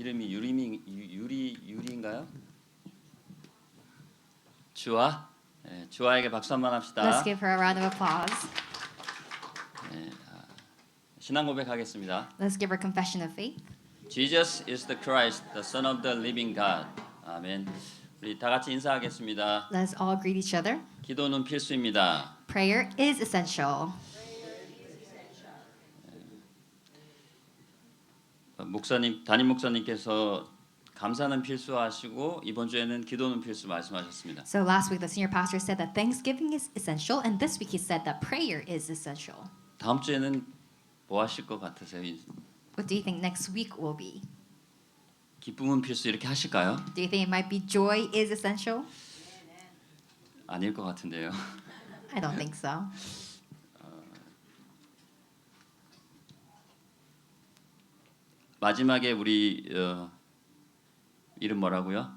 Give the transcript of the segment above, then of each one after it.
이름이 유리인가요? 주아. 네, 주아에게 박수 한번 Let's 합시다. give her a round of applause. 네, 신앙 고백하겠습니다. Let's give her confession of faith. Jesus is the Christ, the Son of the Living God. 아멘. 우리 다 같이 인사하겠습니다. Let's all greet each other. 기도는 필수입니다. Prayer is essential. 담임 목사님께서 감사는 필수하시고 이번 주에는 기도는 필수 말씀하셨습니다. So last week the senior pastor said that thanksgiving is essential, and this week he said that prayer is essential. 다음 주에는 뭐 하실 것 같으세요? What do you think next week will be? 기쁨은 필수 이렇게 하실까요? Do you think it might be joy is essential? 아닐 것 같은데요. I don't think so. 마지막에 우리 이름 뭐라고요?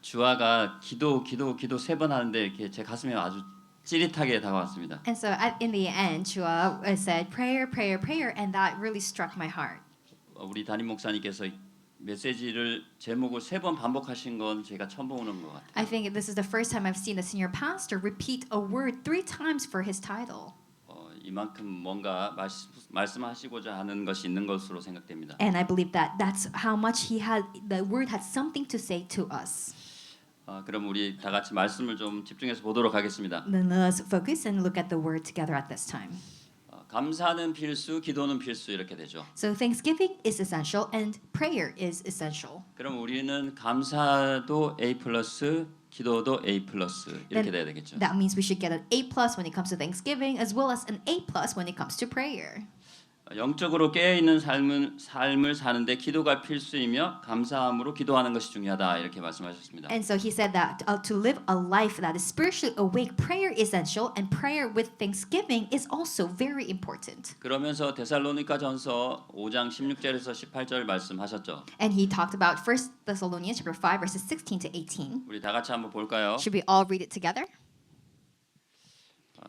주아가 기도 3번 하는데 이렇게 제 가슴에 아주 찌릿하게 다가왔습니다. And so in the end, Chua said prayer, prayer, prayer, and that really struck my heart. 우리 담임 목사님께서 메시지를 제목을 3번 반복하신 건 제가 처음 보는 것 같아요. I think this is the first time I've seen the senior pastor repeat a word 3 times for his title. 이만큼 뭔가 말씀하시고자 하는 것이 있는 것으로 생각됩니다. And I believe that that's how much the word had something to say to us. 그럼 우리 다 같이 말씀을 좀 집중해서 보도록 하겠습니다. Then let's focus and look at the word together at this time. 감사는 필수, 기도는 필수 이렇게 되죠. So thanksgiving is essential and prayer is essential. 그럼 우리는 감사도 A+, 기도도 A+ 이렇게 돼야 되겠죠. That means we should get an A+ when it comes to thanksgiving as well as an A+ when it comes to prayer. 영적으로 깨어 있는 삶을 사는데 기도가 필수이며 감사함으로 기도하는 것이 중요하다 이렇게 말씀하셨습니다. And so he said that to live a life that is spiritually awake, prayer is essential, and prayer with thanksgiving is also very important. 그러면서 데살로니가전서 5장 16절에서 18절 말씀하셨죠. And he talked about 1 Thessalonians chapter 5 verses 16 to 18. 우리 다 같이 한번 볼까요? Should we all read it together?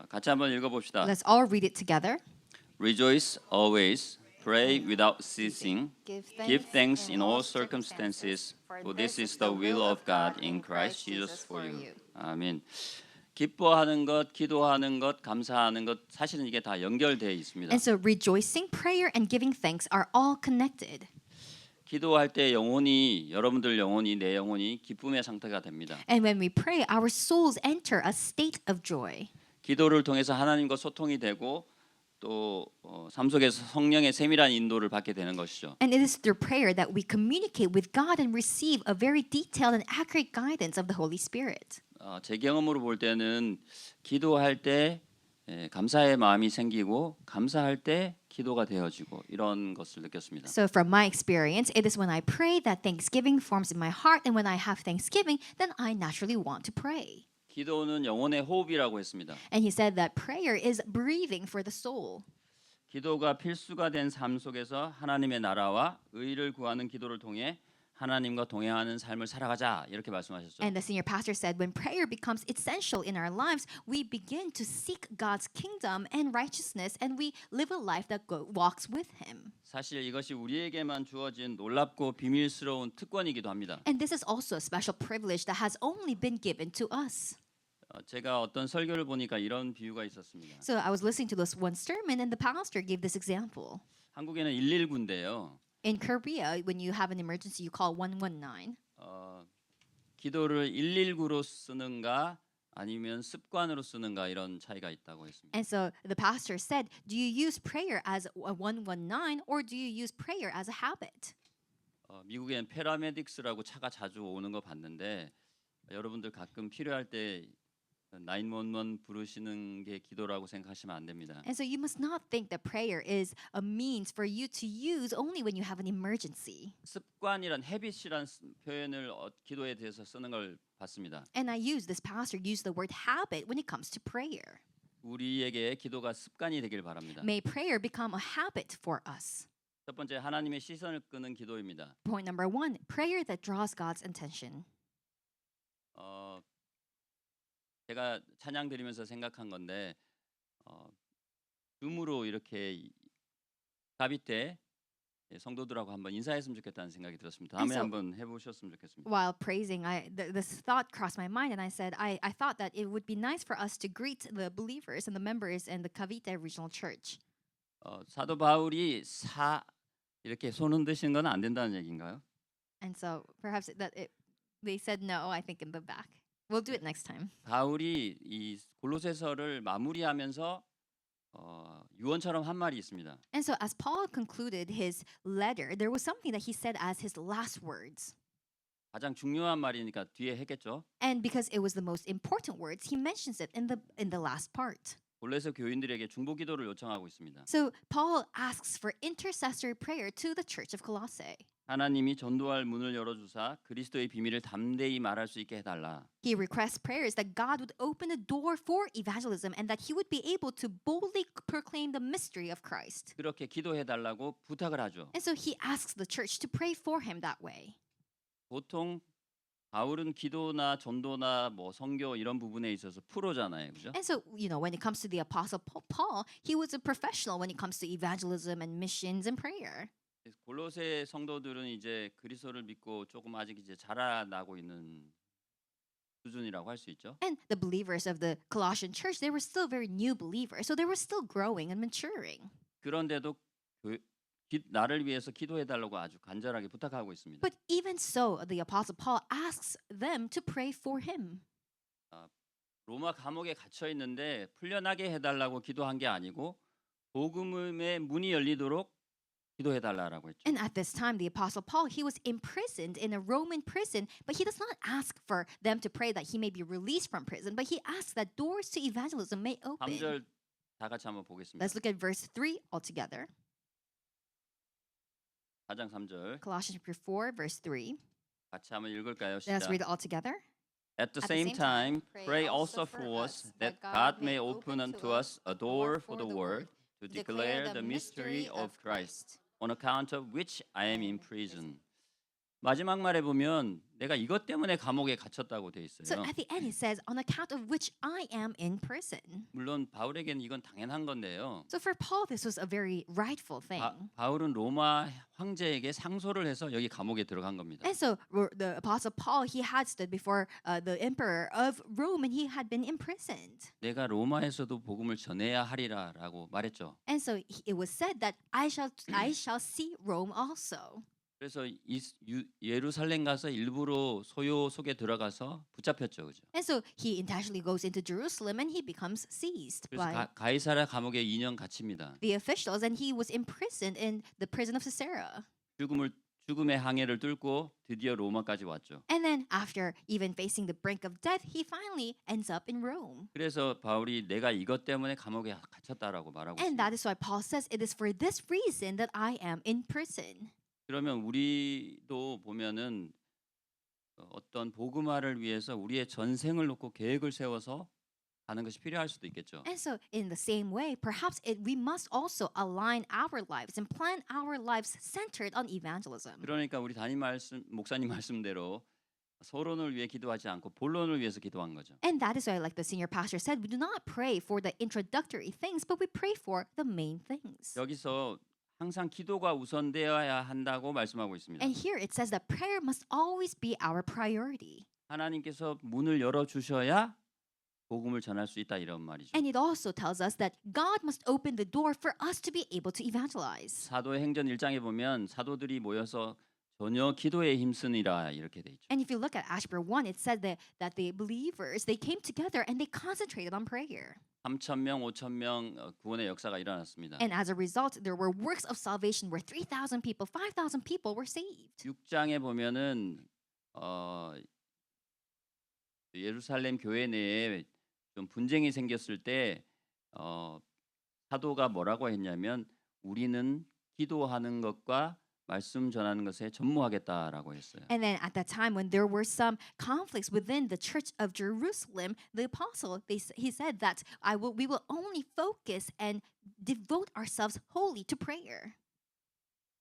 같이 한번 읽어봅시다. Let's all read it together. Rejoice always, pray without ceasing, give thanks in all circumstances, for this is the will of God in Christ Jesus for you. 아멘. 기뻐하는 것, 기도하는 것, 감사하는 것 사실은 이게 다 연결되어 있습니다. And so rejoicing, prayer, and giving thanks are all connected. 기도할 때 여러분들 영혼이 내 영혼이 기쁨의 상태가 됩니다. And when we pray, our souls enter a state of joy. 기도를 통해서 하나님과 소통이 되고 또 삶 속에서 성령의 세밀한 인도를 받게 되는 것이죠. And it is through prayer that we communicate with God and receive a very detailed and accurate guidance of the Holy Spirit. 제 경험으로 볼 때는 기도할 때 감사의 마음이 생기고 감사할 때 기도가 되어지고 이런 것을 느꼈습니다. So from my experience, it is when I pray that thanksgiving forms in my heart, and when I have thanksgiving, then I naturally want to pray. 기도는 영혼의 호흡이라고 했습니다. And he said that prayer is breathing for the soul. 기도가 필수가 된 삶 속에서 하나님의 나라와 의를 구하는 기도를 통해 하나님과 동행하는 삶을 살아가자 이렇게 말씀하셨죠. And the senior pastor said when prayer becomes essential in our lives, we begin to seek God's kingdom and righteousness, and we live a life that walks with him. 사실 이것이 우리에게만 주어진 놀랍고 비밀스러운 특권이기도 합니다. And this is also a special privilege that has only been given to us. 제가 어떤 설교를 보니까 이런 비유가 있었습니다. So I was listening to this one sermon, and the pastor gave this example. 한국에는 119인데요. In Korea, when you have an emergency, you call 119. 기도를 119로 쓰는가 아니면 습관으로 쓰는가 이런 차이가 있다고 했습니다. And so the pastor said, do you use prayer as a 119 or do you use prayer as a habit? 미국엔 패러메딕스라고 차가 자주 오는 거 봤는데 여러분들 가끔 필요할 때 911 부르시는 게 기도라고 생각하시면 안 됩니다. And so you must not think that prayer is a means for you to use only when you have an emergency. 습관이란 habit이란 표현을 기도에 대해서 쓰는 걸 봤습니다. And this pastor used the word habit when it comes to prayer. 우리에게 기도가 습관이 되길 바랍니다. May prayer become a habit for us. 첫 번째 하나님의 시선을 끄는 기도입니다. Point number 1, prayer that draws God's attention. 제가 찬양 드리면서 생각한 건데 줌으로 이렇게 다윗 때 성도들하고 한번 인사했으면 좋겠다는 생각이 들었습니다. 다음에 so- 한번 해보셨으면 좋겠습니다. While praising, this thought crossed my mind, and I said, I thought that it would be nice for us to greet the believers and the members in the Cavite Regional Church. 사도 바울이 이렇게 손 흔드시는 건 안 된다는 얘기인가요? And so perhaps they said no, I think in the back. We'll do it next time. 바울이 이 골로새서를 마무리하면서 유언처럼 한 말이 있습니다. And so as Paul concluded his letter, there was something that he said as his last words. 가장 중요한 말이니까 뒤에 했겠죠. And because it was the most important words, he mentions it in the last part. 골로새 교인들에게 중보 기도를 요청하고 있습니다. So Paul asks for intercessory prayer to the church of Colossae. 하나님이 전도할 문을 열어주사 그리스도의 비밀을 담대히 말할 수 있게 해달라. He requests prayers that God would open a door for evangelism and that he would be able to boldly proclaim the mystery of Christ. 그렇게 기도해달라고 부탁을 하죠. And so he asks the church to pray for him that way. 보통 바울은 기도나 전도나 뭐 선교 이런 부분에 있어서 프로잖아요, 그죠? And so, when it comes to the apostle Paul, he was a professional when it comes to evangelism and missions and prayer. 골로새 성도들은 이제 그리스도를 믿고 조금 아직 이제 자라나고 있는 수준이라고 할 수 있죠. And the believers of the Colossian church, they were still very new believers, so they were still growing and maturing. 그런데도 나를 위해서 기도해달라고 아주 간절하게 부탁하고 있습니다. But even so, the apostle Paul asks them to pray for him. 로마 감옥에 갇혀 있는데 풀려나게 해달라고 기도한 게 아니고 복음의 문이 열리도록 기도해달라고 했죠. And at this time, the apostle Paul, he was imprisoned in a Roman prison, but he does not ask for them to pray that he may be released from prison, but he asks that doors to evangelism may open. 3절 다 같이 한번 보겠습니다. Let's look at verse 3 altogether. 4장 3절 Colossians chapter 4, verse 3. 같이 한번 읽을까요? Let's 시작. read it all together. At the same time, pray also for us that God may open unto us a door for the word to declare the mystery of Christ, on account of which I am in prison. 마지막 말에 보면 내가 이것 때문에 감옥에 갇혔다고 돼 So 있어요. at the end, it says, on account of which I am in prison. 물론 바울에게는 이건 당연한 건데요. So for Paul, this was a very rightful thing. 바울은 로마 황제에게 상소를 해서 여기 감옥에 들어간 겁니다. And so the apostle Paul, he had stood before the emperor of Rome and he had been imprisoned. 내가 로마에서도 복음을 전해야 하리라라고 말했죠. And so it was said that I shall see Rome also. 그래서 예루살렘 가서 일부러 소요 속에 들어가서 붙잡혔죠, 그죠? And so he intentionally goes into Jerusalem and he becomes seized 그래서 by 가이사랴 감옥에 2년 갇힙니다. the officials and he was imprisoned in the prison of Caesarea. 죽음의 항해를 뚫고 드디어 로마까지 왔죠. And then after even facing the brink of death, he finally ends up in Rome. 그래서 바울이 내가 이것 때문에 감옥에 갇혔다라고 말하고 And 있습니다. that is why Paul says it is for this reason that I am in prison. 그러면 우리도 보면은 어떤 복음화를 위해서 우리의 전생을 놓고 계획을 세워서 가는 것이 필요할 수도 있겠죠. And so in the same way, perhaps we must also align our lives and plan our lives centered on evangelism. 그러니까 우리 목사님 말씀대로 서론을 위해 기도하지 않고 본론을 위해서 기도한 거죠. And that is why, like the senior pastor said, we do not pray for the introductory things, but we pray for the main things. 여기서 항상 기도가 우선되어야 한다고 말씀하고 있습니다. And here it says that prayer must always be our priority. 하나님께서 문을 열어 주셔야 복음을 전할 수 있다 이런 말이죠. And it also tells us that God must open the door for us to be able to evangelize. 사도행전 1장에 보면 사도들이 모여서 전혀 기도에 힘쓰니라 이렇게 돼 있죠. And if you look at Acts chapter 1, it said that the believers, they came together and they concentrated on prayer. 3,000명, 5,000명 구원의 역사가 일어났습니다. And as a result, there were works of salvation where 3,000 people, 5,000 people were saved. 6장에 보면은 예루살렘 교회 내에 좀 분쟁이 생겼을 때 사도가 뭐라고 했냐면 우리는 기도하는 것과 말씀 전하는 것에 전무하겠다라고 했어요. And then at that time, when there were some conflicts within the church of Jerusalem, the apostle, he said that we will only focus and devote ourselves wholly to prayer.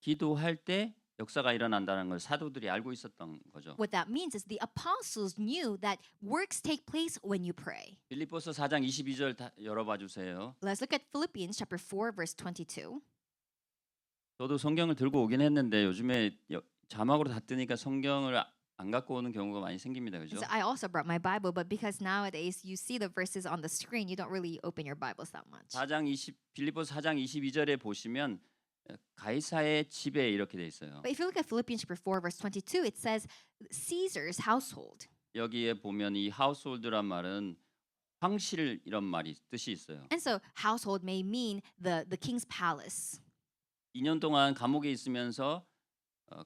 기도할 때 역사가 일어난다는 걸 사도들이 알고 있었던 거죠. What that means is the apostles knew that works take place when you pray. 빌립보서 4장 22절 열어봐 주세요. Let's look at Philippians chapter 4, verse 22. 저도 성경을 들고 오긴 했는데 요즘에 자막으로 다 뜨니까 성경을 안 갖고 오는 경우가 많이 생깁니다. And 그죠? so I also brought my Bible, but because nowadays you see the verses on the screen, you don't really open your Bibles that much. 빌립보서 4장 22절에 보시면 가이사의 집에 이렇게 돼 있어요. But if you look at Philippians chapter 4, verse 22, it says Caesar's household. 여기에 보면 이 하우스홀드란 말은 황실 이런 말이 뜻이 있어요. And so household may mean the king's palace. 2년 동안 감옥에 있으면서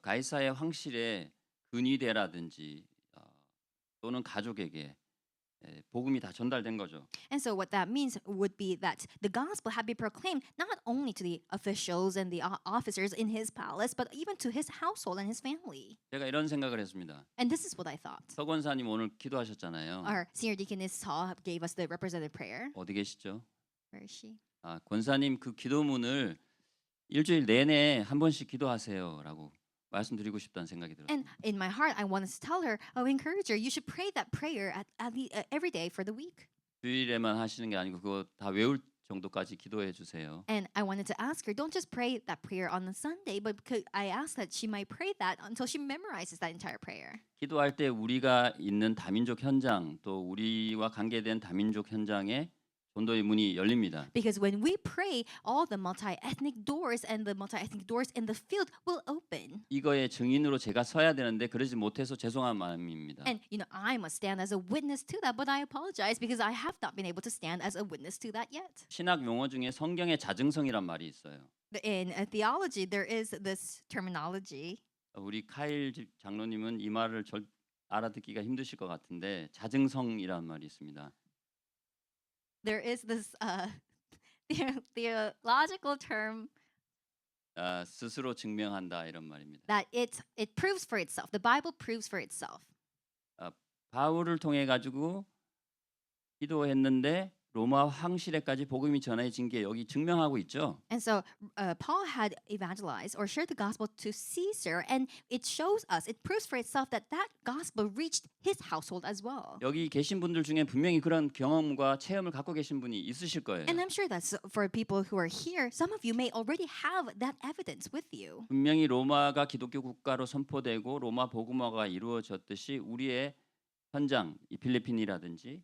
가이사의 황실에 근위대라든지 또는 가족에게 복음이 다 전달된 거죠. And so what that means would be that the gospel had been proclaimed not only to the officials and the officers in his palace, but even to his household and his family. 제가 이런 생각을 했습니다. And this is what I thought. 서 권사님 오늘 기도하셨잖아요. Our senior deaconess Saul gave us the representative prayer. 어디 계시죠? Where is she? 권사님 그 기도문을 일주일 내내 한 번씩 기도하세요라고 말씀드리고 싶다는 생각이 들어요. And in my heart, I wanted to tell her, encourage her, you should pray that prayer every day for the week. 주일에만 하시는 게 아니고 그거 다 외울 정도까지 기도해 주세요. And I wanted to ask her, don't just pray that prayer on a Sunday, but I asked that she might pray that until she memorizes that entire prayer. 기도할 때 우리가 있는 다민족 현장 또 우리와 관계된 다민족 현장에 전도의 문이 열립니다. Because when we pray, all the multi-ethnic doors and the multi-ethnic doors in the field will open. 이거의 증인으로 제가 서야 되는데 그러지 못해서 죄송한 마음입니다. And I must stand as a witness to that, but I apologize because I have not been able to stand as a witness to that yet. 신학 용어 중에 성경의 자증성이란 말이 있어요. In theology, there is this terminology. 우리 카일 장로님은 이 말을 알아듣기가 힘드실 것 같은데 자증성이란 말이 있습니다. There is this theological term 스스로 증명한다 이런 말입니다. that it proves for itself. The Bible proves for itself. 바울을 통해 가지고 기도했는데 로마 황실에까지 복음이 전해진 게 여기 증명하고 있죠. And so Paul had evangelized or shared the gospel to Caesar, and it shows us, it proves for itself that that gospel reached his household as well. 여기 계신 분들 중에 분명히 그런 경험과 체험을 갖고 계신 분이 있으실 거예요. And I'm sure that for people who are here, some of you may already have that evidence with you. 분명히 로마가 기독교 국가로 선포되고 로마 복음화가 이루어졌듯이 우리의 현장, 이 필리핀이라든지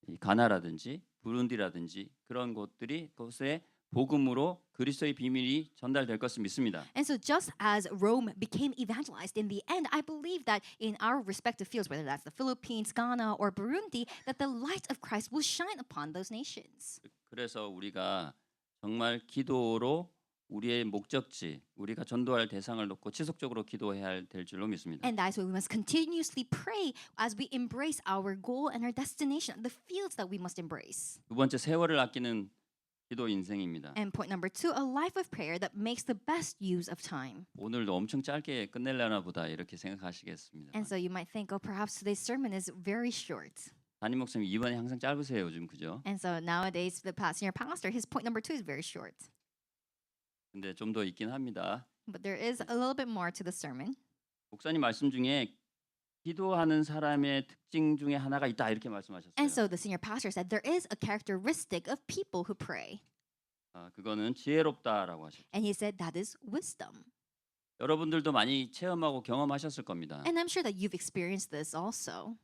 이 가나라든지 부룬디라든지 그런 곳들이 그곳에 복음으로 그리스도의 비밀이 전달될 것을 믿습니다. And so just as Rome became evangelized in the end, I believe that in our respective fields, whether that's the Philippines, Ghana, or Burundi, that the light of Christ will shine upon those nations. 그래서 우리가 정말 기도로 우리의 목적지, 우리가 전도할 대상을 놓고 지속적으로 기도해야 될 줄로 믿습니다. And that's why we must continuously pray as we embrace our goal and our destination, the fields that we must embrace. 두 번째, 세월을 아끼는 기도 인생입니다. And point number 2, a life of prayer that makes the best use of time. 오늘도 엄청 짧게 끝내려나 보다 이렇게 생각하시겠습니다. And so you might think, perhaps today's sermon is very short. 담임 목사님 이번에 항상 짧으세요, 요즘 그죠? And so nowadays, the senior pastor, his point number 2 is very short. 근데 좀 더 있긴 합니다. But there is a little bit more to the sermon. 목사님 말씀 중에 기도하는 사람의 특징 중에 하나가 있다 이렇게 말씀하셨어요. And so the senior pastor said there is a characteristic of people who pray. 그거는 지혜롭다라고 하셨죠. And he said that is wisdom. 여러분들도 많이 체험하고 경험하셨을 겁니다. And I'm sure that you've experienced this also.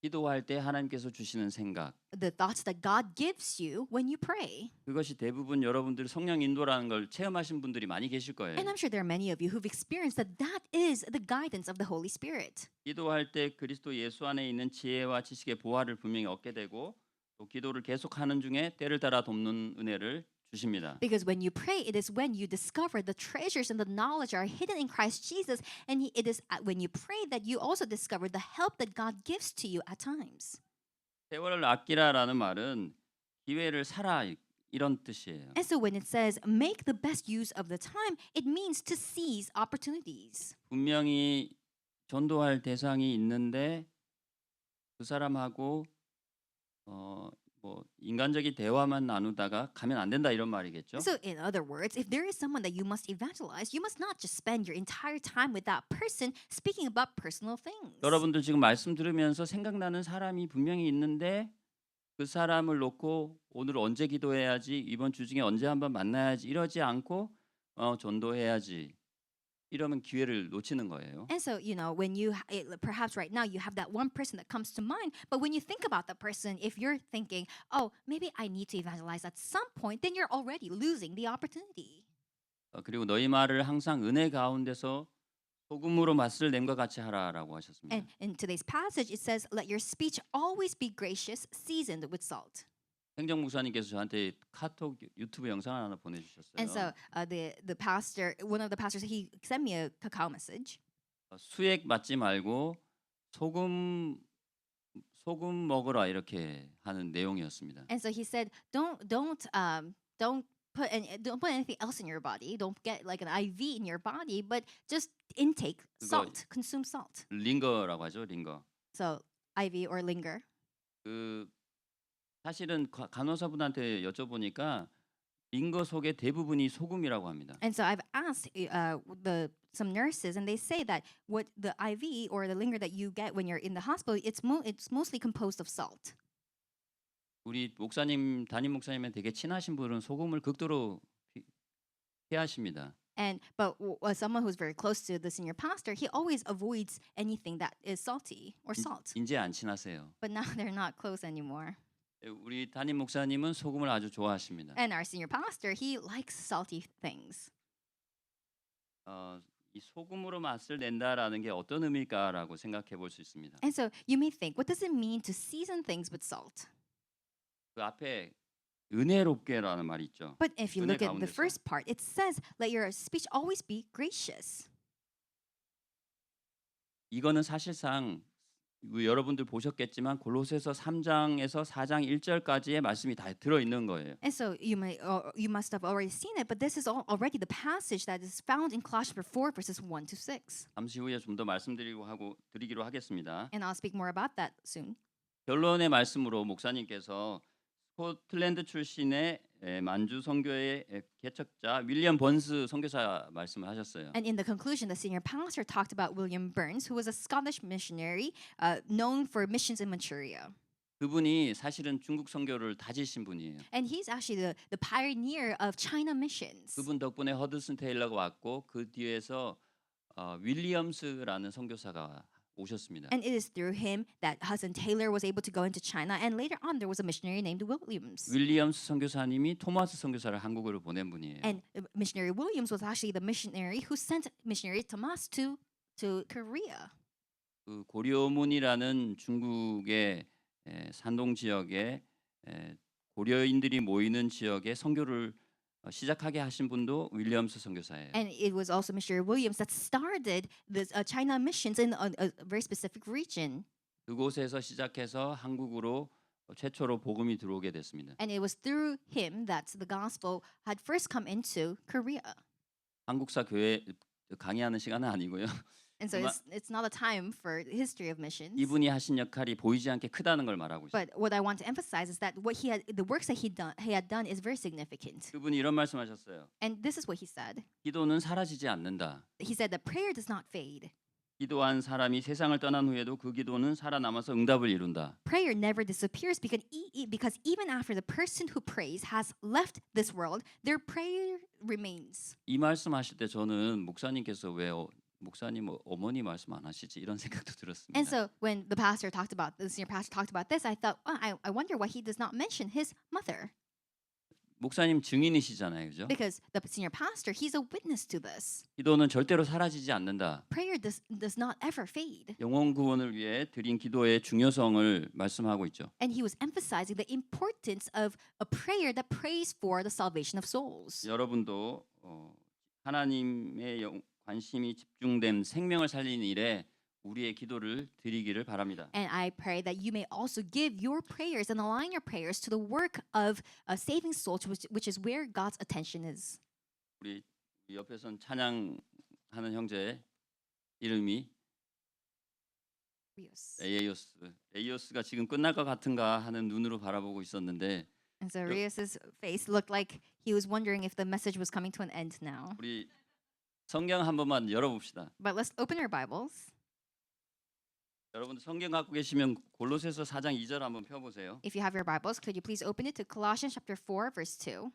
기도할 때 하나님께서 주시는 생각, The thoughts that God gives you when you pray. 그것이 대부분 여러분들 성령 인도라는 걸 체험하신 분들이 많이 계실 거예요. And I'm sure there are many of you who've experienced that that is the guidance of the Holy Spirit. 기도할 때 그리스도 예수 안에 있는 지혜와 지식의 보화를 분명히 얻게 되고 또 기도를 계속하는 중에 때를 따라 돕는 은혜를 주십니다. Because when you pray, it is when you discover the treasures and the knowledge are hidden in Christ Jesus. And it is when you pray that you also discover the help that God gives to you at times. 세월을 아끼라라는 말은 기회를 사라 이런 뜻이에요. And so when it says make the best use of the time, it means to seize opportunities. 분명히 전도할 대상이 있는데 그 사람하고 뭐 인간적인 대화만 나누다가 가면 안 된다 이런 말이겠죠. So in other words, if there is someone that you must evangelize, you must not just spend your entire time with that person speaking about personal things. 여러분들 지금 말씀 들으면서 생각나는 사람이 분명히 있는데 그 사람을 놓고 오늘 언제 기도해야지 이번 주 중에 언제 한번 만나야지 이러지 않고 전도해야지. 이러면 기회를 놓치는 거예요. And so, when perhaps right now you have that one person that comes to mind, but when you think about that person, if you're thinking, oh, maybe I need to evangelize at some point, then you're already losing the opportunity. 그리고 너희 말을 항상 은혜 가운데서 소금으로 맛을 낸 것 같이 하라라고 하셨습니다. And in today's passage, it says, let your speech always be gracious, seasoned with salt. 행정 목사님께서 저한테 카톡 유튜브 영상 하나 보내주셨어요. And so the pastor, one of the pastors, he sent me a cacao message. 수액 맞지 말고 소금 먹으라 이렇게 하는 내용이었습니다. And so he said, don't put anything else in your body. Don't get like an IV in your body, but just intake salt, consume salt. 링거라고 하죠, 링거. So IV or linger. 사실은 간호사분한테 여쭤보니까 링거 속의 대부분이 소금이라고 합니다. And so I've asked some nurses, and they say that what the IV or the linger that you get when you're in the hospital, it's mostly composed of salt. 우리 목사님 담임 목사님은 되게 친하신 분은 소금을 극도로 피하십니다. But someone who's very close to the senior pastor, he always avoids anything that is salty or salt. 이제 안 친하세요. But now they're not close anymore. 우리 담임 목사님은 소금을 아주 좋아하십니다. And our senior pastor, he likes salty things. 이 소금으로 맛을 낸다라는 게 어떤 의미일까라고 생각해 볼 수 있습니다. And so you may think, what does it mean to season things with salt? 그 앞에 은혜롭게라는 말이 있죠. But if you 은혜 look at the 가운데서. first part, it says, let your speech always be gracious. 이거는 사실상 여러분들 보셨겠지만 골로새서 3장에서 4장 1절까지의 말씀이 다 들어 있는 거예요. And so you must have already seen it, but this is already the passage that is found in Colossians 4 verses 1 to 6. 잠시 후에 좀 더 드리기로 하겠습니다. And I'll speak more about that soon. 결론의 말씀으로 목사님께서 스코틀랜드 출신의 만주 선교의 개척자 윌리엄 번스 선교사 말씀을 하셨어요. And in the conclusion, the senior pastor talked about William Burns, who was a Scottish missionary known for missions in Manchuria. 그분이 사실은 중국 선교를 다지신 분이에요. And he's actually the pioneer of China missions. 그분 덕분에 허드슨 테일러가 왔고 그 뒤에서 윌리엄스라는 선교사가 오셨습니다. And it is through him that Hudson Taylor was able to go into China, and later on there was a missionary named Williams. 윌리엄스 선교사님이 토마스 선교사를 한국으로 보낸 분이에요. And missionary Williams was actually the missionary who sent missionary Thomas to Korea. 그 고려문이라는 중국의 산동 지역에 고려인들이 모이는 지역에 선교를 시작하게 하신 분도 윌리엄스 선교사예요. And it was also missionary Williams that started the China missions in a very specific region. 그곳에서 시작해서 한국으로 최초로 복음이 들어오게 됐습니다. And it was through him that the gospel had first come into Korea. 한국사 교회 강의하는 시간은 아니고요. And so it's not a time for history of missions. 이분이 하신 역할이 보이지 않게 크다는 걸 말하고 있어요. But what I want to emphasize is that the works that he had done is very significant. 그분이 이런 말씀하셨어요. And this is what he said. 기도는 사라지지 않는다. He said that prayer does not fade. 기도한 사람이 세상을 떠난 후에도 그 기도는 살아남아서 응답을 이룬다. Prayer never disappears because even after the person who prays has left this world, their prayer remains. 이 말씀하실 때 저는 목사님께서 왜 목사님 어머니 말씀 안 하시지 이런 생각도 들었습니다. And so when the senior pastor talked about this, I thought, I wonder why he does not mention his mother. 목사님 증인이시잖아요, 그죠? Because the senior pastor, he's a witness to this. 기도는 절대로 사라지지 않는다. Prayer does not ever fade. 영혼 구원을 위해 드린 기도의 중요성을 말씀하고 있죠. And he was emphasizing the importance of a prayer that prays for the salvation of souls. 여러분도 하나님의 관심이 집중된 생명을 살리는 일에 우리의 기도를 드리기를 바랍니다. And I pray that you may also give your prayers and align your prayers to the work of saving souls, which is where God's attention is. 우리 옆에선 찬양하는 형제 이름이 에이오스가 지금 끝날 것 같은가 하는 눈으로 바라보고 있었는데 And so Rios's face looked like he was wondering if the message was coming to an end now. 우리 성경 한 번만 열어봅시다. But let's open our Bibles. 여러분들 성경 갖고 계시면 골로새서 4장 2절 한번 펴보세요. If you have your Bibles, could you please open it to Colossians chapter 4, verse 2?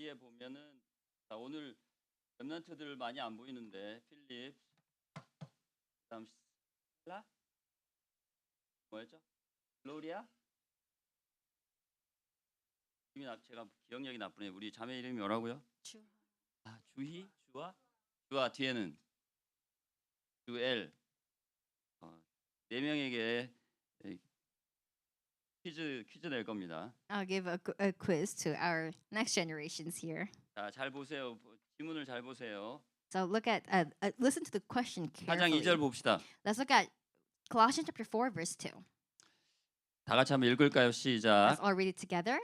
여기에 보면은 자, 오늘 렘넌트들 많이 안 보이는데 필립, 그다음 스텔라, 뭐였죠? 글로리아? 제가 기억력이 나쁘네. 우리 자매 이름이 뭐라고요? 주희, 주아 뒤에는 주엘. 네 명에게 퀴즈 낼 겁니다. I'll give a quiz to our next generations here. 자, 잘 보세요. 지문을 잘 보세요. So look at listen to the question 4장 2절 carefully. 봅시다. Let's look at Colossians chapter 4 verse 2. 다 같이 한번 읽을까요? 시작. Let's all read it together.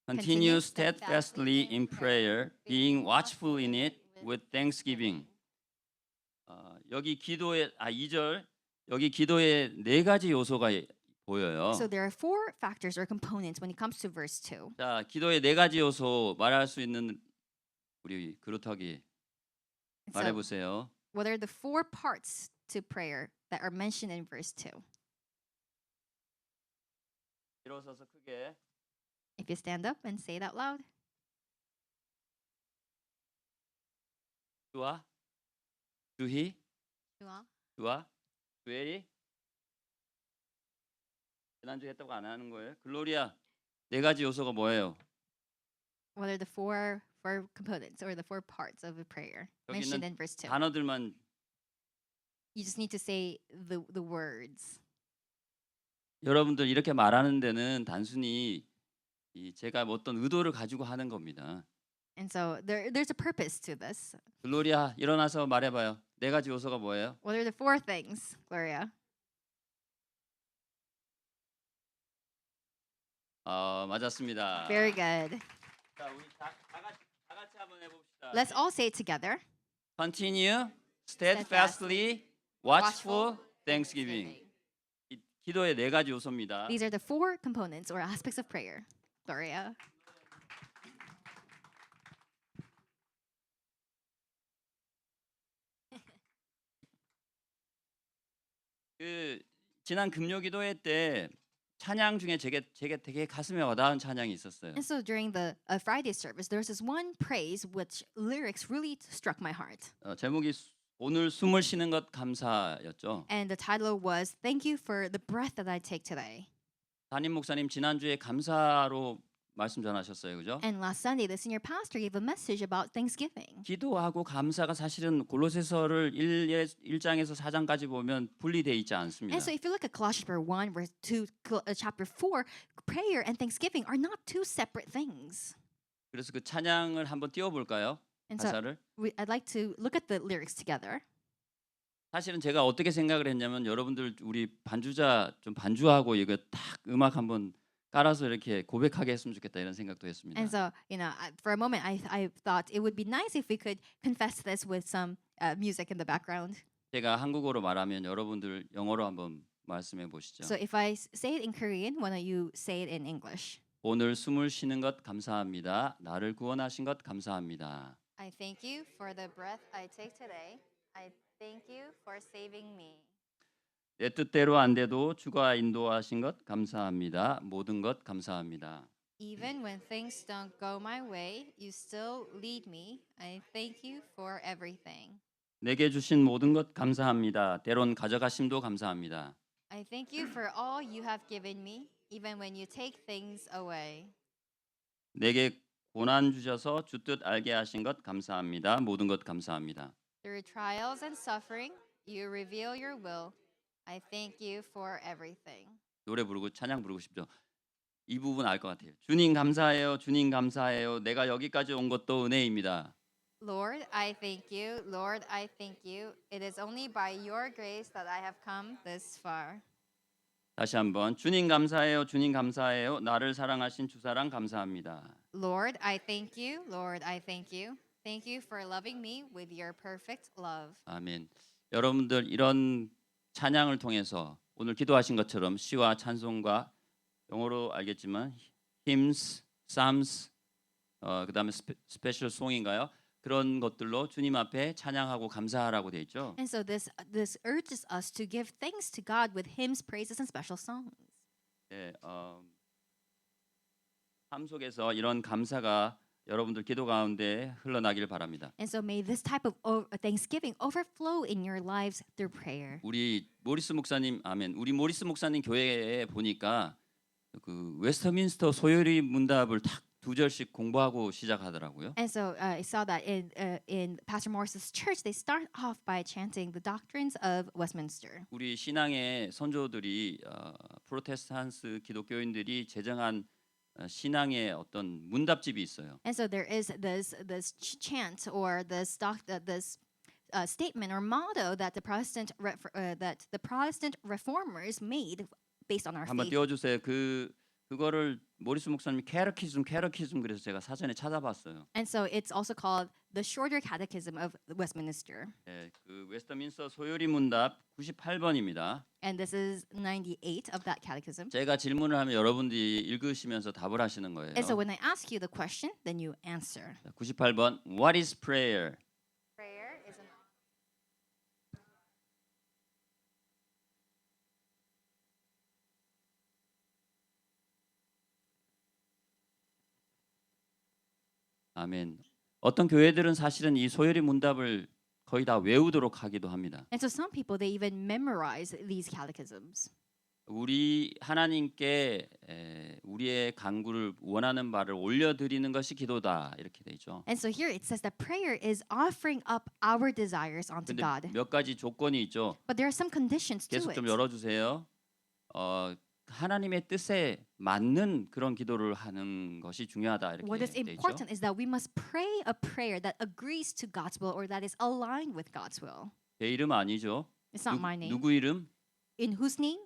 Continue steadfastly in prayer, being watchful in it with thanksgiving. 여기 기도의 2절 여기 기도의 네 가지 요소가 보여요. So there are four factors or components when it comes to verse 2. 자, 기도의 네 가지 요소 말할 수 있는 우리 그루터기 말해 So 보세요. what are the four parts to prayer that are mentioned in verse 2? 일어서서 크게 If you stand up and say it out loud. 주아, 주희, What 주아, 주엘이 지난주 했다고 안 하는 거예요? 글로리아 네 가지 요소가 뭐예요? are the four components or the four parts of a prayer 여기 mentioned 있는 in verse 2? 단어들만 You just need to say the words. 여러분들 이렇게 말하는 데는 단순히 제가 어떤 의도를 가지고 하는 겁니다. And so there's a purpose to this. 글로리아 일어나서 말해봐요. 네 가지 요소가 뭐예요? What are the four things, Gloria? 맞았습니다. Very good. 자, 우리 다 같이 한번 해봅시다. Let's all say it together. Continue steadfastly, watchful, thanksgiving. 이 기도의 네 가지 요소입니다. These are the four components or aspects of prayer. Gloria. 지난 금요기도회 때 찬양 중에 제게 되게 가슴에 와닿은 찬양이 있었어요. And so during the Friday service, there was this one praise which lyrics really struck my heart. 제목이 오늘 숨을 쉬는 것 감사였죠. And the title was Thank you for the breath that I take today. 담임 목사님 지난주에 감사로 말씀 전하셨어요. 그죠? And last Sunday, the senior pastor gave a message about Thanksgiving. 기도하고 감사가 사실은 골로새서를 1장에서 4장까지 보면 분리되어 있지 않습니다. And so if you look at Colossians chapter 1 verse 2 chapter 4, prayer and thanksgiving are not two separate things. 그래서 그 찬양을 한번 띄워 볼까요? And so 가사를. I'd like to look at the lyrics together. 사실은 제가 어떻게 생각을 했냐면 여러분들 우리 반주자 좀 반주하고 이거 딱 음악 한번 깔아서 이렇게 고백하게 했으면 좋겠다 이런 생각도 했습니다. And so, for a moment, I thought it would be nice if we could confess this with some music in the background. 제가 한국어로 말하면 여러분들 영어로 한번 말씀해 보시죠. So if I say it in Korean, why don't you say it in English? 오늘 숨을 쉬는 것 감사합니다. 나를 구원하신 것 감사합니다. I thank you for the breath I take today. I thank you for saving me. 내 뜻대로 안 돼도 주가 인도하신 것 감사합니다. 모든 것 감사합니다. Even when things don't go my way, you still lead me. I thank you for everything. 내게 주신 모든 것 감사합니다. 때론 가져가심도 감사합니다. I thank you for all you have given me, even when you take things away. 내게 고난 주셔서 주 뜻 알게 하신 것 감사합니다. 모든 것 감사합니다. Through trials and suffering, you reveal your will. I thank you for everything. 노래 부르고 찬양 부르고 싶죠. 이 부분 알 것 같아요. 주님 감사해요. 주님 감사해요. 내가 여기까지 온 것도 은혜입니다. Lord, I thank you. Lord, I thank you. It is only by your grace that I have come this far. 다시 한번 주님 감사해요. 주님 감사해요. 나를 사랑하신 주 사랑 감사합니다. Lord, I thank you. Lord, I thank you. Thank you for loving me with your perfect love. 아멘. 여러분들 이런 찬양을 통해서 오늘 기도하신 것처럼 시와 찬송과 영어로 알겠지만 hymns, psalms, 그다음에 스페셜 송인가요? 그런 것들로 주님 앞에 찬양하고 감사하라고 돼 있죠. And so this urges us to give thanks to God with hymns, praises, and special songs. 삶 속에서 이런 감사가 여러분들 기도 가운데 흘러나길 바랍니다. And so may this type of thanksgiving overflow in your lives through prayer. 우리 모리스 목사님 아멘. 우리 모리스 목사님 교회에 보니까 그 웨스터민스터 소요리 문답을 딱 두 절씩 공부하고 시작하더라고요. And so I saw that in Pastor Morris's church, they start off by chanting the doctrines of Westminster. 우리 신앙의 선조들이 프로테스탄트 기독교인들이 제정한 신앙의 어떤 문답집이 있어요. And so there is this chant or this statement or motto that the Protestant reformers made based on our 한번 faith. 띄워주세요. 그거를 모리스 목사님이 캐러키즘 그래서 제가 사전에 찾아봤어요. And so it's also called the Shorter Catechism of Westminster. 네, 그 웨스터민스터 소요리 문답 98번입니다. And this is 98 of that catechism. 제가 질문을 하면 여러분들이 읽으시면서 답을 하시는 거예요. And so when I ask you the question, then you answer. 98번 What is prayer? Prayer is an 아멘. 어떤 교회들은 사실은 이 소요리 문답을 거의 다 외우도록 하기도 합니다. And so some people they even memorize these catechisms. 우리 하나님께 우리의 간구를 원하는 바를 올려드리는 것이 기도다 이렇게 돼 있죠. And so here it says that prayer is offering up our desires onto 근데 God. 몇 가지 조건이 있죠. But there are some conditions to 계속 좀 it. 열어주세요. 하나님의 뜻에 맞는 그런 기도를 하는 것이 중요하다 이렇게 What is 돼 있죠. important is that we must pray a prayer that agrees to God's will or that is aligned with God's will. 제 이름 아니죠. It's not my name. 누구 이름? In whose name?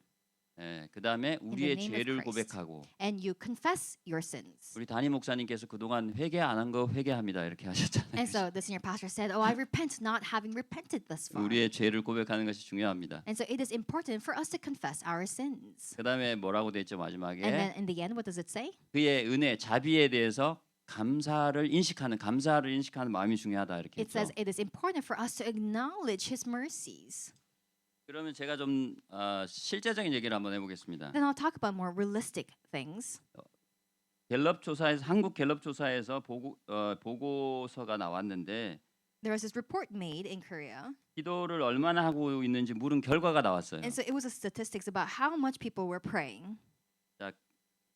그다음에 우리의 name of 죄를 Christ. 고백하고 And you confess your sins. 우리 담임 목사님께서 그동안 회개 안 한 거 회개합니다 이렇게 하셨잖아요. And so the senior pastor said, "Oh, I repent not having repented thus far." 우리의 죄를 고백하는 것이 중요합니다. And so it is important for us to confess our sins. 그다음에 뭐라고 돼 있죠 마지막에 And then in the end, what does it say? 그의 은혜 자비에 대해서 감사를 인식하는 마음이 중요하다 이렇게 It 했죠. says it is important for us to acknowledge His mercies. 그러면 제가 좀 실제적인 얘기를 한번 해보겠습니다. Then I'll talk about more realistic things. 갤럽 조사에서 한국 갤럽 조사에서 보고서가 나왔는데 There was this report made in Korea, 기도를 얼마나 하고 있는지 물은 결과가 나왔어요. and so it was a statistics about how much people were praying.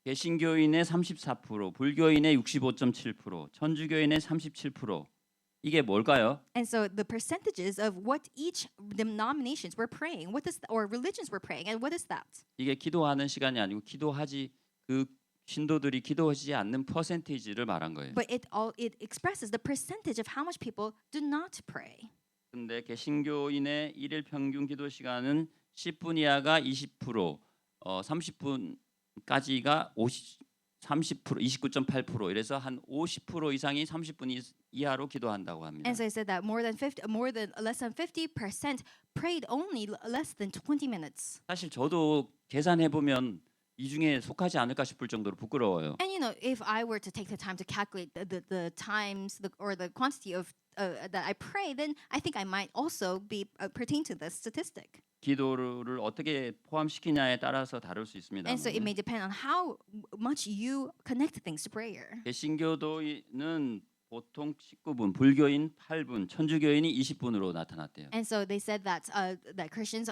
개신교인의 34%, 불교인의 65.7%, 천주교인의 37%. 이게 뭘까요? And so the percentages of what each denominations were praying, or religions were praying, and what is that? 이게 기도하는 시간이 아니고 그 신도들이 기도하지 않는 퍼센테이지를 말한 거예요. But it expresses the percentage of how much people do not pray. 근데 개신교인의 일일 평균 기도 시간은 10분 이하가 20%, 30분까지가 30%, 29.8%. 이래서 한 50% 이상이 30분 이하로 기도한다고 합니다. And so it said that less than 50% prayed only less than 20 minutes. 사실 저도 계산해 보면 이 중에 속하지 않을까 싶을 정도로 부끄러워요. And you know, if I were to take the time to calculate the times or the quantity of that I pray, then I think I might also be pertain to this statistic. 기도를 어떻게 포함시키냐에 따라서 다를 수 있습니다. And so it may depend on how much you connect things to prayer. 개신교도는 보통 19분, 불교인 8분, 천주교인이 20분으로 나타났대요. And so they said that that Christians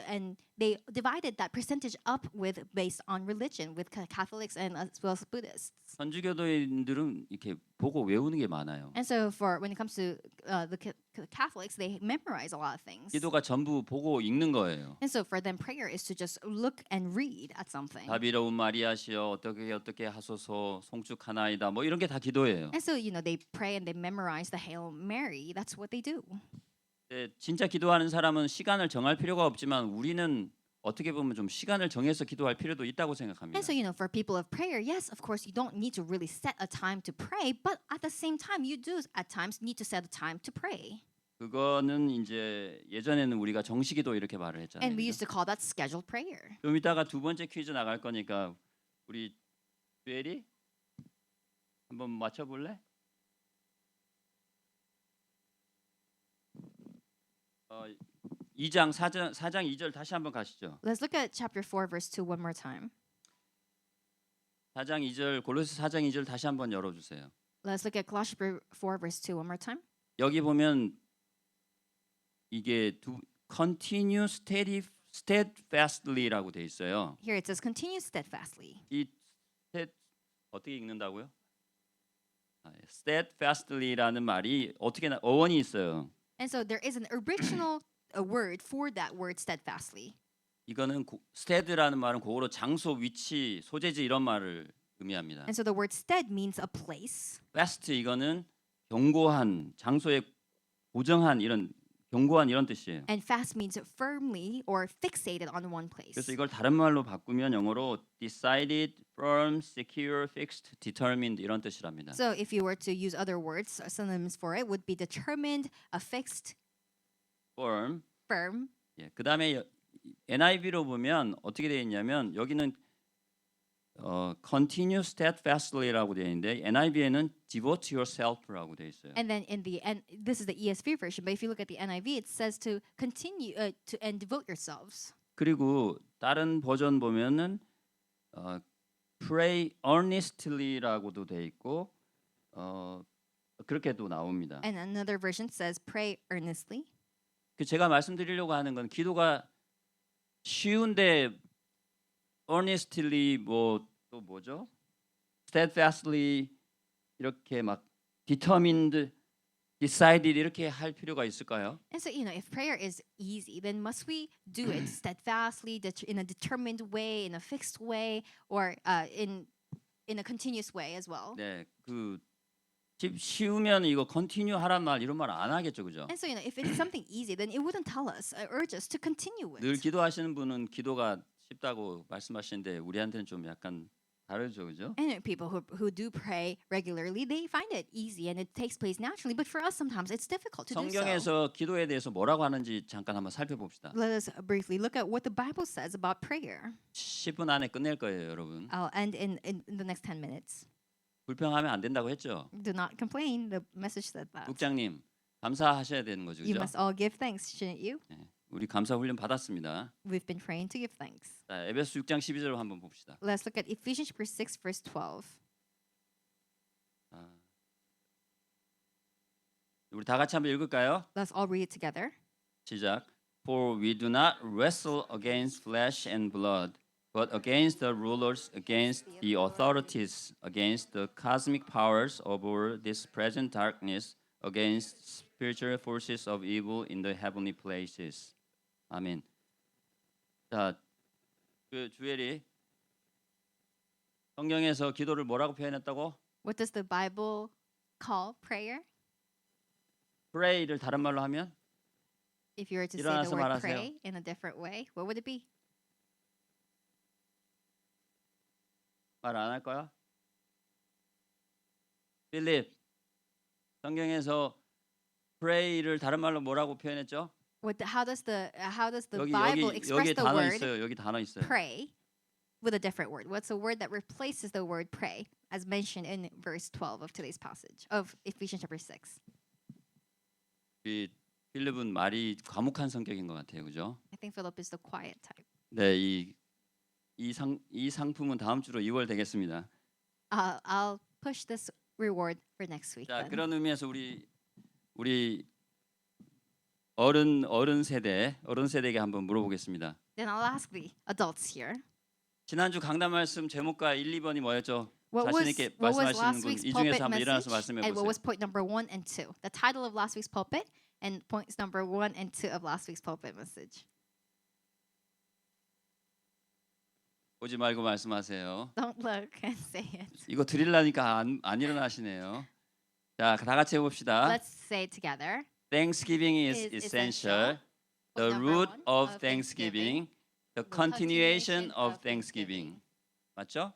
and they divided that percentage up based on religion with Catholics and as well as Buddhists. 천주교도인들은 이렇게 보고 외우는 게 많아요. And so when it comes to the Catholics, they memorize a lot of things. 기도가 전부 보고 읽는 거예요. And so for them, prayer is to just look and read at something. 자비로운 마리아시여 어떻게 하소서 송축하나이다 뭐 이런 게 다 기도예요. And so they pray and they memorize the Hail Mary. That's what they do. 진짜 기도하는 사람은 시간을 정할 필요가 없지만 우리는 어떻게 보면 좀 시간을 정해서 기도할 필요도 있다고 생각합니다. And so for people of prayer, yes, of course, you don't need to really set a time to pray, but at the same time, you do at times need to set a time to pray. 그거는 이제 예전에는 우리가 정시기도 이렇게 말을 했잖아요. And we used to call that scheduled prayer. 좀 이따가 두 번째 퀴즈 나갈 거니까 우리 듀엘이 한번 맞춰볼래? 2장 4장 2절 다시 한번 가시죠. Let's look at chapter 4, verse 2 one more time. 4장 2절 골로새 4장 2절 다시 한번 열어주세요. Let's look at Colossians 4 verse 2 one more time. 여기 보면 이게 continue steadfastly라고 돼 있어요. Here it says continue steadfastly. 이 어떻게 읽는다고요? steadfastly라는 말이 어떻게 어원이 있어요. And so there is an original a word for that word steadfastly. 이거는 stead라는 말은 고로 장소, 위치, 소재지 이런 말을 의미합니다. And so the word stead means a place. fast 이거는 견고한, 장소에 고정한 이런 견고한 이런 뜻이에요. And fast means firmly or fixated on one place. 그래서 이걸 다른 말로 바꾸면 영어로 decided, firm, secure, fixed, determined 이런 뜻이랍니다. So if you were to use other words, synonyms for it would be determined, affixed, firm. firm. 예, 그다음에 NIV로 보면 어떻게 되어 있냐면 여기는 continue steadfastly라고 되어 있는데 NIV에는 devote yourself라고 되어 있어요. And then in the and this is the ESV version, but if you look at the NIV, it says to continue to and devote yourselves. 그리고 다른 버전 보면은 pray earnestly라고도 되어 있고 그렇게도 나옵니다. And another version says pray earnestly. 그 제가 말씀드리려고 하는 건 기도가 쉬운데 earnestly 뭐 또 뭐죠? steadfastly 이렇게 막 determined, decided 이렇게 할 필요가 있을까요? And so, if prayer is easy, then must we do it steadfastly, in a determined way, in a fixed way, or in a continuous way as well? 네, 그 쉬우면 이거 continue 하란 말 이런 말 안 하겠죠, 그죠? And so, if it's something easy, then it wouldn't tell us, urge us to continue with. 늘 기도하시는 분은 기도가 쉽다고 말씀하시는데 우리한테는 좀 약간 다르죠, 그죠? And people who do pray regularly, they find it easy and it takes place naturally. But for us, sometimes it's difficult to do so. 성경에서 기도에 대해서 뭐라고 하는지 잠깐 한번 살펴봅시다. Let us briefly look at what the Bible says about prayer. 10분 안에 끝낼 거예요, 여러분. I'll end in the next 10 minutes. 불평하면 안 된다고 했죠. Do not complain. The message said that. 국장님, 감사하셔야 되는 거죠, You 그죠? must all give thanks, shouldn't you? 네, 우리 감사 훈련 받았습니다. We've been trained to give thanks. 자, 에베소 6장 12절 한번 봅시다. Let's look at Ephesians chapter 6 verse 12. 우리 다 같이 한번 읽을까요? Let's all read it together. 시작. For we do not wrestle against flesh and blood, but against the rulers, against the authorities, against the cosmic powers over this present darkness, against spiritual forces of evil in the heavenly places. 아멘. 자, 그 주엘이 성경에서 기도를 뭐라고 표현했다고? What does the Bible call prayer? Pray를 다른 말로 하면 If you were to say the 일어나서 word 말하세요. pray in a different way, what would it be? 말 안 할 거야? 필립, 성경에서 pray를 다른 말로 뭐라고 표현했죠? How does the 여기 Bible 여기 express 여기 the 단어 word 있어요. 여기 단어 있어요. pray with a different word? What's a word that replaces the word pray, as mentioned in verse 12 of today's passage of Ephesians chapter 6? 이 필립은 말이 과묵한 성격인 것 같아요, 그죠? I think Philip is the quiet type. 네, 이 상품은 다음 주로 2월 되겠습니다. I'll push this reward for next week. 자, then. 그런 의미에서 우리 어른 세대에게 한번 물어보겠습니다. Then I'll ask the adults here. 지난주 강단 말씀 제목과 1, 2번이 뭐였죠? What 자신 was 있게 last 말씀하시는 분 week's 이 pulpit 중에서 한번 일어나서 message? 말씀해 And what 보세요. was point number 1 and 2? The title of last week's pulpit and points number 1 and 2 of last week's pulpit message. 보지 말고 말씀하세요. Don't look and say it. 이거 드리려니까 안 일어나시네요. 자, 다 같이 해봅시다. Let's say it together. Thanksgiving is Is essential. The Point number root one of of Thanksgiving, the continuation of Thanksgiving. 맞죠?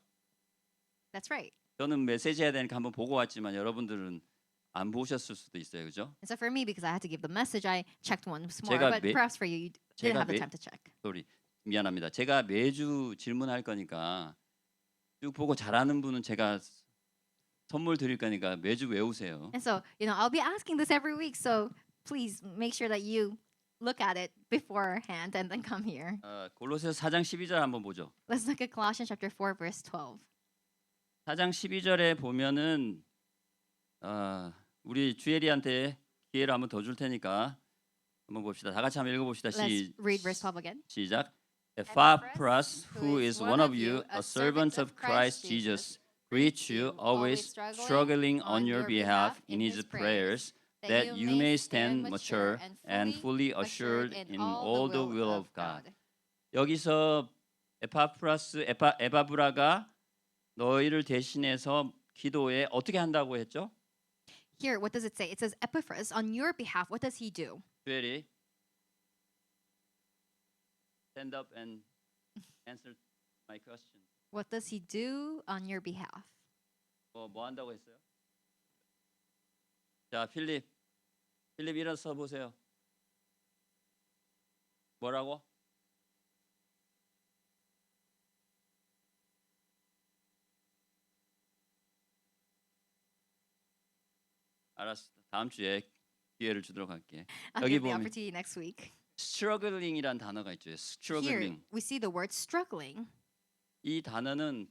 That's right. 저는 메시지 해야 되니까 한번 보고 왔지만 여러분들은 안 보셨을 수도 있어요, 그죠? And so for me, because I had to give the message, I checked once more. 제가 But perhaps for you, you didn't have the time to check. 소리 미안합니다. 제가 매주 질문할 거니까 쭉 보고 잘하는 분은 제가 선물 드릴 거니까 매주 외우세요. And so, I'll be asking this every week. So please make sure that you look at it beforehand and then come here. 골로새서 4장 12절 한번 보죠. Let's look at Colossians chapter 4, verse 12. 4장 12절에 보면은 우리 주엘이한테 기회를 한번 더 줄 테니까 한번 봅시다. 다 같이 한번 읽어봅시다. Let's read verse 12 again. 시작. Epaphras, who is one of you, a servant of Christ Jesus, greets you, always struggling on your behalf in his prayers, that you may stand mature and fully assured in all the will of God. 여기서 에바브라가 너희를 대신해서 기도에 어떻게 한다고 했죠? Here, what does it say? It says Epaphras on your behalf. What does he do? 주엘이 stand up and answer my question. What does he do on your behalf? 뭐 한다고 했어요? 자, 필립 일어서 보세요. 뭐라고? 알았어. 다음 주에 기회를 주도록 할게. I'll 여기 give the 보면 opportunity next week. struggling이란 단어가 있죠. Here, struggling. we see the word struggling. 이 단어는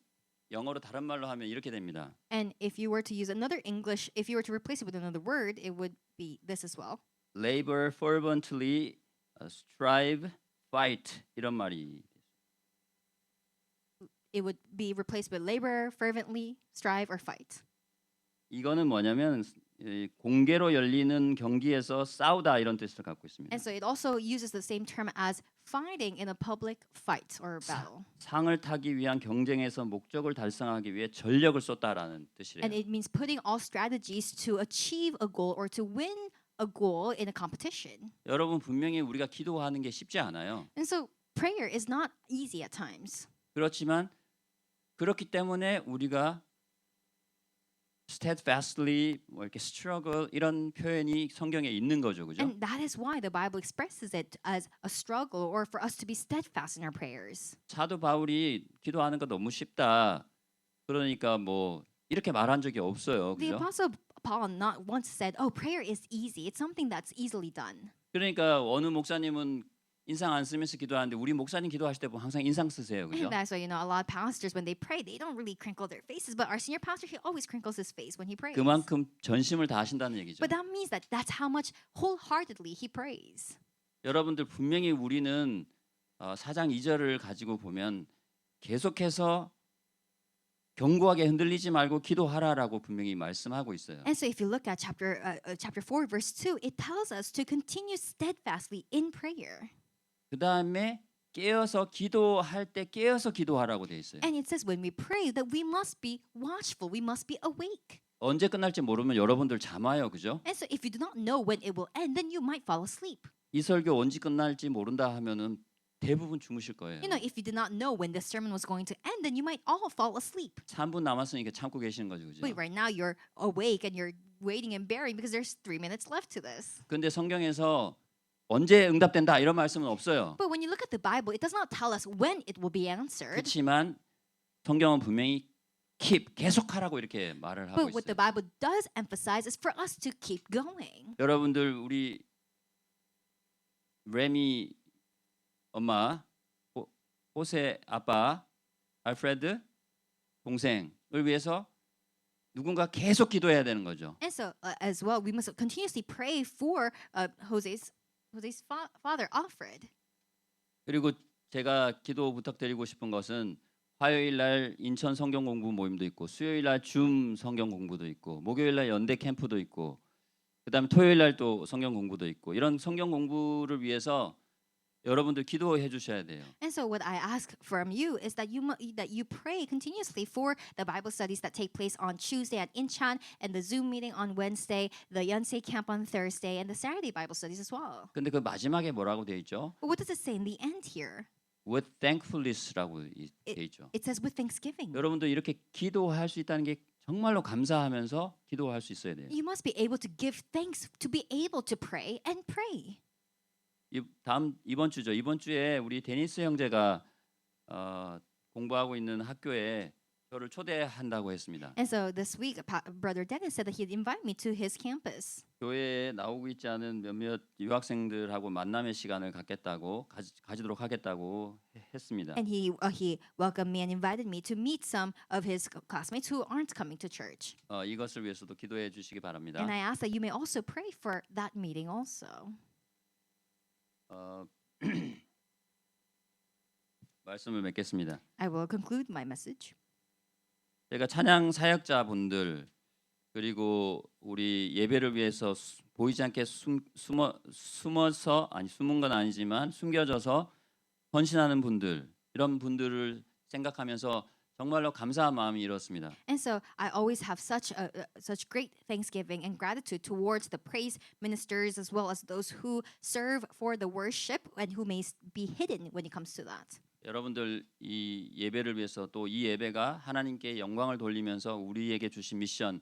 영어로 다른 말로 하면 이렇게 됩니다. And if you were to use another English, if you were to replace it with another word, it would be this as well. labor fervently, strive, fight 이런 말이. It would be replaced with labor, fervently, strive, or fight. 이거는 뭐냐면 공개로 열리는 경기에서 싸우다 이런 뜻을 갖고 있습니다. And so it also uses the same term as fighting in a public fight or battle. 상을 타기 위한 경쟁에서 목적을 달성하기 위해 전력을 쏟다라는 뜻이래요. And it means putting all strategies to achieve a goal or to win a goal in a competition. 여러분 분명히 우리가 기도하는 게 쉽지 않아요. And so prayer is not easy at times. 그렇지만 그렇기 때문에 우리가 steadfastly 뭐 이렇게 struggle 이런 표현이 성경에 있는 거죠, 그죠? And that is why the Bible expresses it as a struggle or for us to be steadfast in our prayers. 사도 바울이 기도하는 거 너무 쉽다. 그러니까 뭐 이렇게 말한 적이 없어요, The 그죠? Apostle Paul not once said, "Oh, prayer is easy. It's something that's easily done." 그러니까 어느 목사님은 인상 안 쓰면서 기도하는데 우리 목사님 기도하실 때 보면 항상 인상 쓰세요, 그죠? And that's why a lot of pastors when they pray, they don't really crinkle their faces, but our senior pastor he always crinkles his face when he prays. 그만큼 전심을 다하신다는 얘기죠. But that means that that's how much wholeheartedly he prays. 여러분들 분명히 우리는 4장 2절을 가지고 보면 계속해서 견고하게 흔들리지 말고 기도하라라고 분명히 말씀하고 있어요. And so if you look at chapter 4 verse 2, it tells us to continue steadfastly in prayer. 그 다음에 깨어서 기도할 때 깨어서 기도하라고 돼 있어요. And it says when we pray that we must be watchful, we must be awake. 언제 끝날지 모르면 여러분들 잠 와요, 그죠? And so if you do not know when it will end, then you might fall asleep. 이 설교 언제 끝날지 모른다 하면은 대부분 주무실 거예요. You know, if you did not know when this sermon was going to end, then you might all fall asleep. 3분 남았으니까 참고 계시는 거죠, 그죠? But right now you're awake and you're waiting and bearing because there's 3 minutes left to this. 근데 성경에서 언제 응답된다 이런 말씀은 없어요. But when you look at the Bible, it does not tell us when it will be answered. 그렇지만 성경은 분명히 keep 계속하라고 이렇게 말을 하고 But what the 있어요. Bible does emphasize is for us to keep going. 여러분들 우리 레미 엄마, 호세 아빠, 알프레드 동생을 위해서 누군가 계속 기도해야 되는 거죠. And so as well, we must continuously pray for Jose's father, Alfred. 그리고 제가 기도 부탁드리고 싶은 것은 화요일 날 인천 성경 공부 모임도 있고 수요일 날 줌 성경 공부도 있고 목요일 날 연대 캠프도 있고 그다음에 토요일 날 또 성경 공부도 있고 이런 성경 공부를 위해서 여러분들 기도해 주셔야 돼요. And so what I ask from you is that you pray continuously for the Bible studies that take place on Tuesday at Incheon and the Zoom meeting on Wednesday, the Yonsei camp on Thursday, and the Saturday Bible studies as well. 근데 그 마지막에 뭐라고 돼 있죠? But what does it say in the end here? With thankfulness라고 돼 있죠. It says with thanksgiving. 여러분도 이렇게 기도할 수 있다는 게 정말로 감사하면서 기도할 수 있어야 돼요. You must be able to give thanks to be able to pray and pray. 이번 주죠. 이번 주에 우리 데니스 형제가 공부하고 있는 학교에 저를 초대한다고 했습니다. And so this week, Brother Dennis said that he'd invite me to his campus. 교회에 나오고 있지 않은 몇몇 유학생들하고 만남의 시간을 갖겠다고 가지도록 하겠다고 했습니다. And he welcomed me and invited me to meet some of his classmates who aren't coming to church. 이것을 위해서도 기도해 주시기 바랍니다. And I ask that you may also pray for that meeting also. 말씀을 맺겠습니다. I will conclude my message. 제가 찬양 사역자분들 그리고 우리 예배를 위해서 보이지 않게 숨어서 숨은 건 아니지만 숨겨져서 헌신하는 분들 이런 분들을 생각하면서 정말로 감사한 마음이 일었습니다. And so I always have such great thanksgiving and gratitude towards the praise ministers as well as those who serve for the worship and who may be hidden when it comes to that. 여러분들 이 예배를 위해서 또 이 예배가 하나님께 영광을 돌리면서 우리에게 주신 미션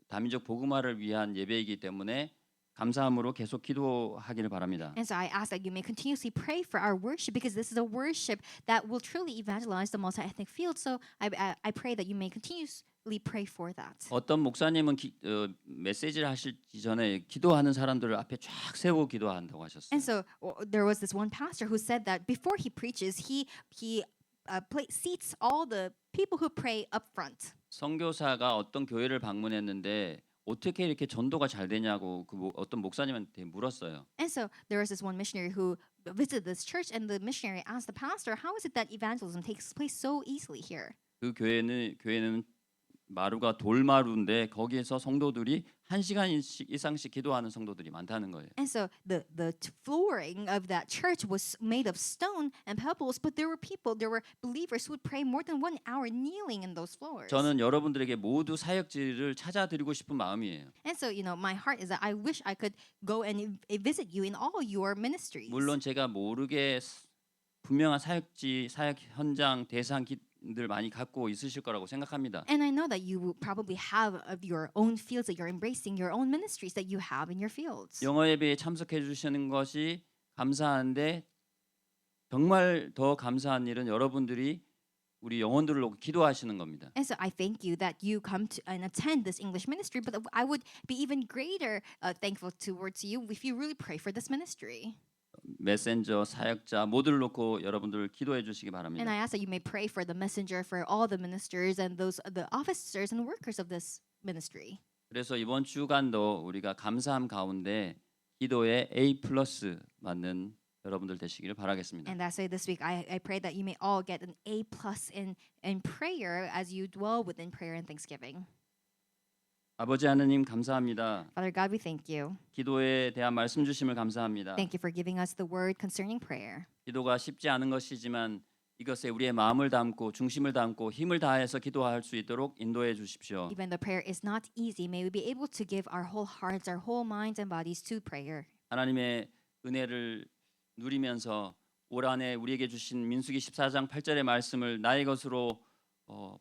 다민족 복음화를 위한 예배이기 때문에 감사함으로 계속 기도하기를 바랍니다. And so I ask that you may continuously pray for our worship because this is a worship that will truly evangelize the multi-ethnic field. So I pray that you may continuously pray for that. 어떤 목사님은 메시지를 하시기 전에 기도하는 사람들을 앞에 쫙 세우고 기도한다고 하셨어요. And so there was this one pastor who said that before he preaches, he seats all the people who pray up front. 선교사가 어떤 교회를 방문했는데 어떻게 이렇게 전도가 잘 되냐고 어떤 목사님한테 물었어요. And so there was this one missionary who visited this church, and the missionary asked the pastor, "How is it that evangelism takes place so easily here?" 그 교회는 마루가 돌마루인데 거기에서 성도들이 1시간 이상씩 기도하는 성도들이 많다는 거예요. And so the flooring of that church was made of stone and pebbles, but there were believers who would pray more than 1 hour kneeling in those floors. 저는 여러분들에게 모두 사역지를 찾아드리고 싶은 마음이에요. And so my heart is that I wish I could go and visit you in all your ministries. 물론 제가 모르게 분명한 사역지, 사역 현장, 대상들 많이 갖고 있으실 거라고 생각합니다. And I know that you will probably have of your own fields that you're embracing, your own ministries that you have in your fields. 영어 예배에 참석해 주시는 것이 감사한데 정말 더 감사한 일은 여러분들이 우리 영혼들을 놓고 기도하시는 겁니다. And so I thank you that you come to and attend this English ministry, but I would be even greater thankful towards you if you really pray for this ministry. 메신저, 사역자 모두를 놓고 여러분들 기도해 주시기 And 바랍니다. I ask that you may pray for the messenger, for all the ministers and the officers and workers of this ministry. 그래서 이번 주간도 우리가 감사함 가운데 기도에 A+ 맞는 여러분들 되시기를 바라겠습니다. And that's why this week I pray that you may all get an A+ in prayer as you dwell within prayer and thanksgiving. 아버지 하느님 감사합니다. Father God, we thank you. 기도에 대한 말씀 주심을 감사합니다. Thank you for giving us the word concerning prayer. 기도가 쉽지 않은 것이지만 이것에 우리의 마음을 담고 중심을 담고 힘을 다해서 기도할 수 있도록 인도해 주십시오. Even though prayer is not easy, may we be able to give our whole hearts, our whole minds and bodies to prayer. 하나님의 은혜를 누리면서 올 한해 우리에게 주신 민수기 14장 8절의 말씀을 나의 것으로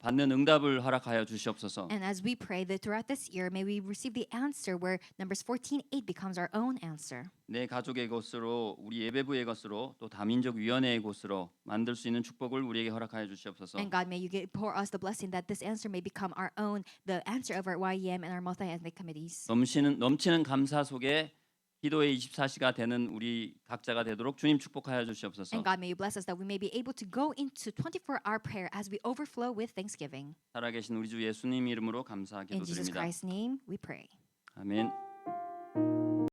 받는 응답을 허락하여 주시옵소서. And as we pray that throughout this year, may we receive the answer where Numbers 14:8 becomes our own answer. 내 가족의 것으로 우리 예배부의 것으로 또 다민족 위원회의 것으로 만들 수 있는 축복을 우리에게 허락하여 주시옵소서. And God, may you pour us the blessing that this answer may become our own, the answer of our YEM and our multi-ethnic committees. 넘치는 감사 속에 기도의 24시가 되는 우리 각자가 되도록 주님 축복하여 주시옵소서. And God, may you bless us that we may be able to go into 24-hour prayer as we overflow with thanksgiving. 살아계신 우리 주 예수님 이름으로 In Jesus 감사기도드립니다. Christ's name, we pray. 아멘.